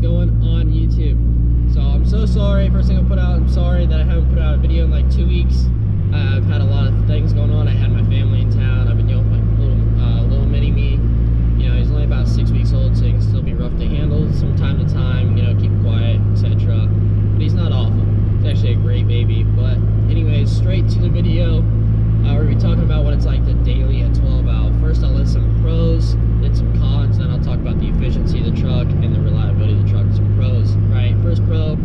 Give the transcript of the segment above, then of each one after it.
going on YouTube. So I'm so sorry. First thing I'll put out, I'm sorry that I haven't put out a video in like 2 weeks. I've had a lot of things going on. I had my family in town. I've been dealing with my little mini me. You know, he's only about 6 weeks old, so he can still be rough to handle from time to time. You know, keep quiet, etc. But he's not awful. He's actually a great baby. But anyways, straight to the video. We're going to be talking about what it's like to daily at 12 valve. First, I'll list some pros, then some cons, then I'll talk about the efficiency of the truck and the reliability of the truck. Some pros, right? First pro,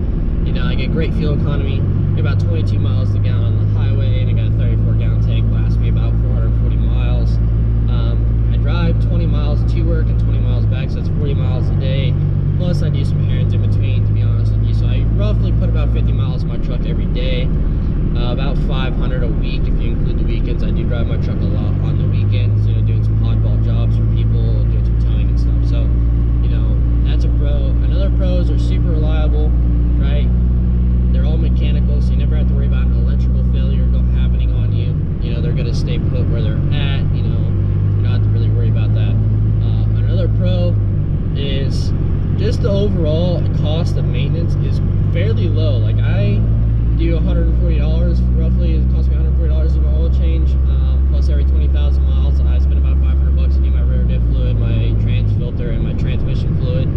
you know, I get great fuel economy, about 22 miles to gallon on the highway, and I got a 34-gallon tank, lasts me about 440 miles. I drive 20 miles to work and 20 miles back, so that's 40 miles a day. Plus, I do some errands in between, to be honest with you. So I roughly put about 50 miles in my truck every day. About 500 a week if you include the weekends. I do drive my truck a lot on the weekends, you know, doing some oddball jobs for people, doing some towing and stuff. So, you know, that's a pro. Another pro is they're super reliable, right? They're all mechanical, so you never have to worry about an electrical failure happening on you. You know, they're going to stay put where they're at, you know, you don't have to really worry about that. Another pro is just the overall cost of maintenance is fairly low. Like, I do $140 roughly. It costs me $140 to do my oil change, plus every 20,000 miles I spend about $500 to do my rear diff fluid, my trans filter, and my transmission fluid,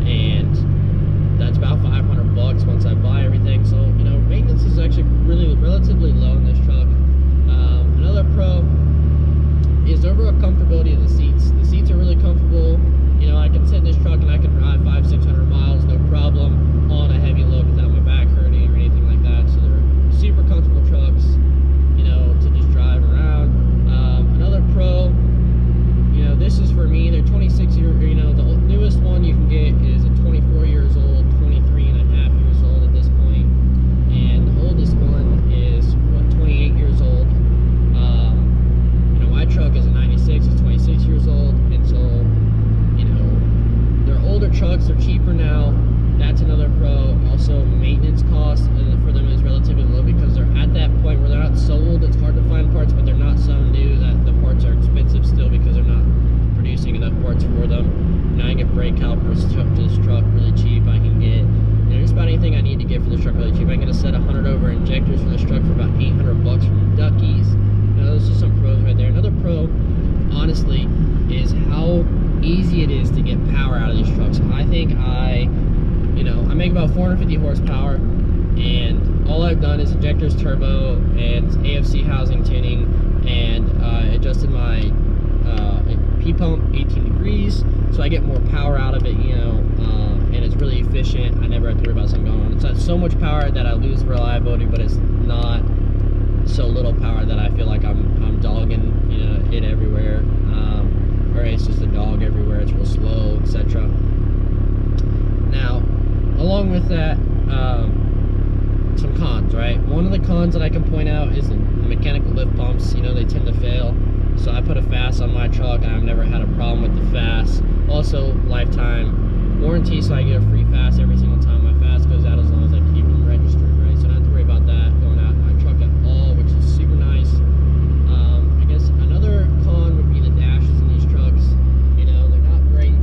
and that's about $500 once I buy everything. So, you know, maintenance is actually really relatively low in this truck. Another pro is the overall comfortability of the seats. The seats are really comfortable. You know, I can sit in this truck and I can drive 500-600 miles no problem on a heavy load without my back hurting or anything like that. So they're super comfortable trucks, you know, to just drive around. Another pro, you know, this is for me. They're 26 years, you know, the newest one you can get is a 24 years old, 23 and a half years old at this point, and the oldest one is what, 28 years old. You know, my truck is a 96, it's 26 years old, and so, you know, they're older trucks, they're cheaper now. That's another pro. Also, maintenance costs for them is relatively low because they're at that point where they're not so old it's hard to find parts, but they're not so new that the parts are expensive still because they're not producing enough parts for them. You know, I get brake calipers to this truck really cheap. I can get, you know, just about anything I need to get for this truck really cheap. I can get a set of 100 over injectors for this truck for about $800 from Duckies. You know, those are some pros right there. Another pro, honestly, is how easy it is to get power out of these trucks. I think you know, I make about 450 horsepower, and all I've done is injectors, turbo, and AFC housing tuning, and adjusted my P-pump 18 degrees, so I get more power out of it, you know, and it's really efficient. I never have to worry about something going on. It's not so much power that I lose reliability, but it's not so little power that I feel like I'm dogging, you know, it everywhere, or it's just a dog everywhere. It's real slow, etc. Now, along with that, some cons, right? One of the cons that I can point out is the mechanical lift pumps. You know, they tend to fail. So I put a FAST on my truck, and I've never had a problem with the FAST. Also, lifetime warranty, so I get a free FAST every single time my FAST goes out, as long as I keep them registered, right? So I don't have to worry about that going out in my truck at all, which is super nice. I guess another con would be the dashes in these trucks. You know, they're not great.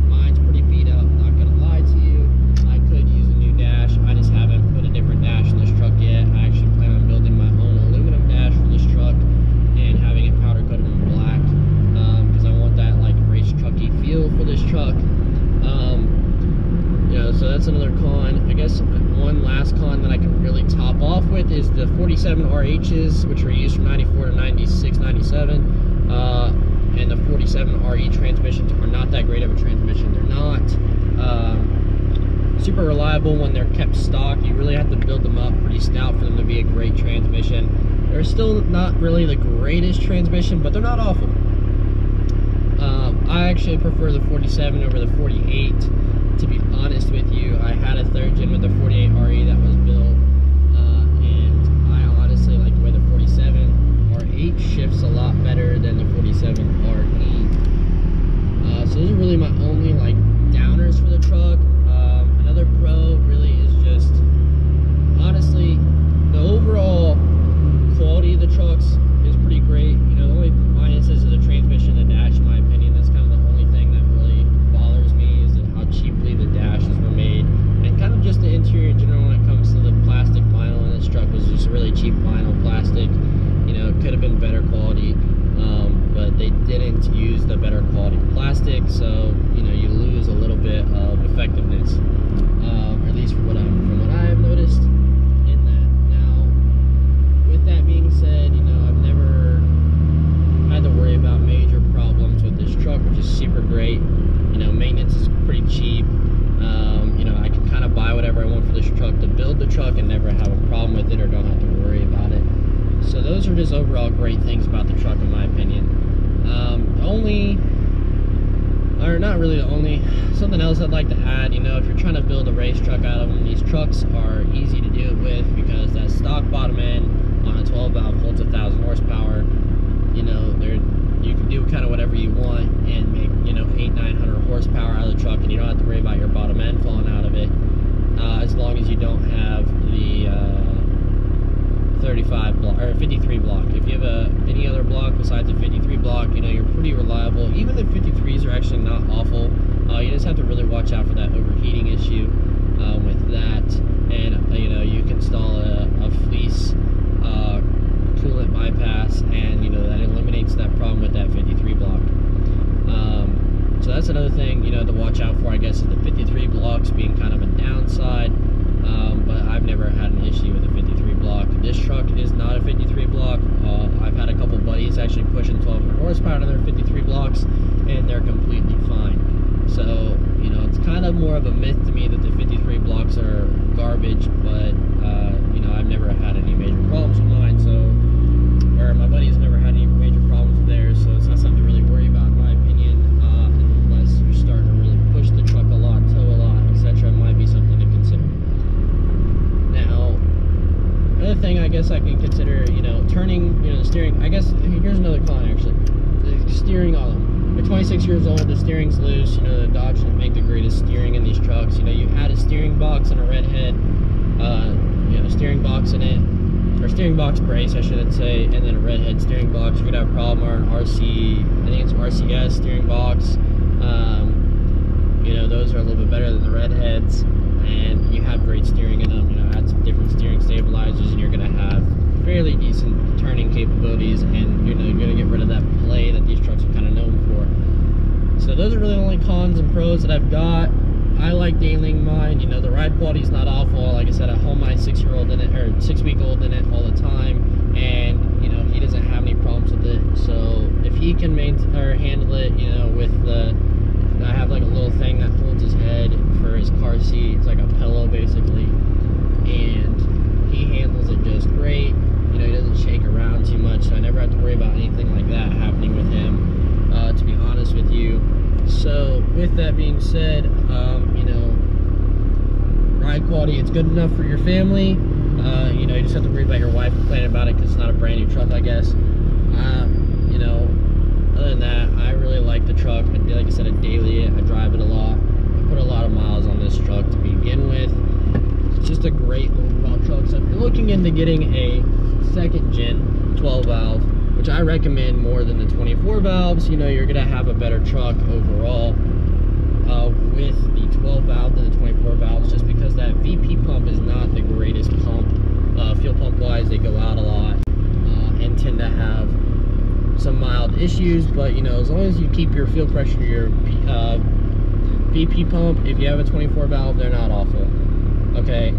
Mine's pretty beat up, not gonna lie to you. I could use a new dash. I just haven't put a different dash in this truck yet. I actually plan on building my own aluminum dash for this truck and having it powder coated in black, because I want that like race trucky feel for this truck. You know, so that's another con. I guess one last con that I can really top off with is the 47 RHs, which were used from 94 to 96, 97, and the 47 RE transmissions are not that great of a transmission. They're not super reliable when they're kept stock. You really have to build them up pretty stout for them to be a great transmission. They're still not really the greatest transmission, but they're not awful. I actually prefer the 47 over the 48. To be honest with you, I had a third gen with the 48 RE that was built, and I honestly like the way the 47 R8 shifts a lot better than the 47 RE. So those are really my only like downers for the truck. Another pro really is just, honestly, the overall quality of the trucks is pretty great. You know, the only minuses are the transmission and the dash, in my opinion. That's kind of the only thing that really bothers me, is how cheaply the dashes were made. overall great things about the truck in my opinion. Not really the only, something else I'd like to add, you know, if you're trying to build a race truck out of them, these trucks are easy to do it with because that stock bottom end on a 12 valve holds 1,000 horsepower. You know, you can do kind of whatever you want and make, you know, 800-900 horsepower out of the truck, and you don't have to worry about your bottom end falling out of it, as long as you don't have the 35 block or 53 block. If you have any other block besides the 53 block, you know, you're pretty reliable. Even the 53s are actually not awful. You just have to really watch out for that overheating issue with that. And you know, you can install a fleece coolant bypass, and you know, that eliminates that problem with that 53 block. So that's another thing, you know, to watch out for, I guess, is the 53 blocks being kind of a downside. But I've never had an issue with a 53 block. This truck is not a 53 block. I've had a couple buddies actually pushing 1,200 horsepower to their 53 blocks, and they're completely fine. So, you know, it's kind of more of a myth to me that the 53 blocks are garbage, but, you know, I've never had any major problems with mine, or my buddies never had any major problems with theirs, so it's not something to really worry about, in my opinion, unless you're starting to really push the truck a lot, tow a lot, etc. It might be something to consider. Now, another thing I guess I can consider, you know, turning, you know, the steering. I guess here's another con actually. The steering on them. They're 26 years old. The steering's loose. You know, the Dodge didn't make the greatest steering in these trucks. You know, you add a steering box and a redhead, you know, steering box in it, or steering box brace, I should say, and then a redhead steering box. You're gonna have a problem, or an RC. I think it's RCS steering box. You know, those are a little bit better than the redheads, and you have great steering in them. You know, add some different steering stabilizers, and you're going to have fairly decent turning capabilities, and you know, you're going to get rid of that play that these trucks are kind of known for. So those are really the only cons and pros that I've got. I like dailying mine. You know, the ride quality is not awful. Like I said, I haul my 6-year-old in it, or 6-week-old in it all the time, and you know, he doesn't have any problems with it. So if he can maintain or handle it, you know, with the, I have like a little thing that holds his head for his car seat. It's like a pillow basically, and he handles it just great. You know, he doesn't shake around too much, so I never have to worry about anything like that happening with him, to be honest with you. So with that being said, you know, ride quality, it's good enough for your family. You know, you just have to worry about your wife complaining about it because it's not a brand new truck, I guess. You know, other than that, I really like the truck. Like I said, I daily it. I drive it a lot. I put a lot of miles on this truck to begin with. It's just a great overall truck. So if you're looking into getting a second gen 12 valve, which I recommend more than the 24 valves, you know, you're gonna have a better truck overall with the 12 valve than the 24 valves, just because that VP pump is not the greatest pump. Fuel pump wise, they go out a lot and tend to have some mild issues, but you know, as long as you keep your fuel pressure to your VP pump, if you have a 24 valve, they're not awful. Okay.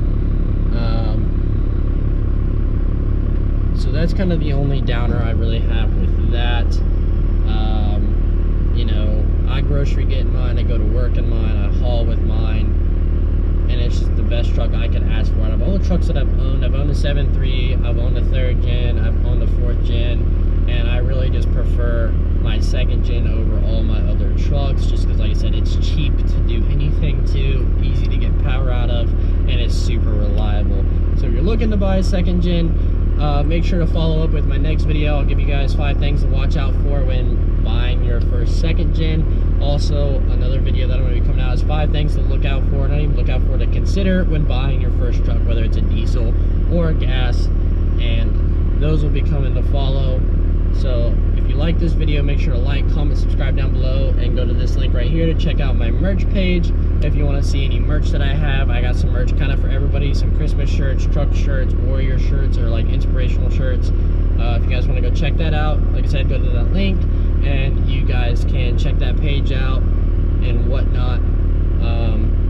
So that's kind of the only downer I really have with that. You know, I grocery get in mine, I go to work in mine, I haul with mine, and it's just the best truck I could ask for. Out of all the trucks that I've owned the 7.3, I've owned the 3rd gen, I've owned the 4th gen, and I really just prefer my 2nd gen over all my other trucks, just because, like I said, it's cheap to do anything to, easy to get power out of, and it's super reliable. So if you're looking to buy a 2nd gen, make sure to follow up with my next video. I'll give you guys 5 things to watch out for when buying your first 2nd gen. Also, another video that I'm going to be coming out is 5 things to look out for, not even look out for, to consider when buying your first truck, whether it's a diesel or a gas, and those will be coming to follow. So if you like this video, make sure to like, comment, subscribe down below, and go to this link right here to check out my merch page. If you want to see any merch that I have, I got some merch kind of for everybody, some Christmas shirts, truck shirts, warrior shirts, or like inspirational shirts. If you guys want to go check that out, like I said, go to that link and you guys can check that page out and whatnot.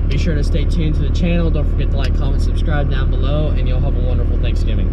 Be sure to stay tuned to the channel. Don't forget to like, comment, subscribe down below, and you'll have a wonderful Thanksgiving.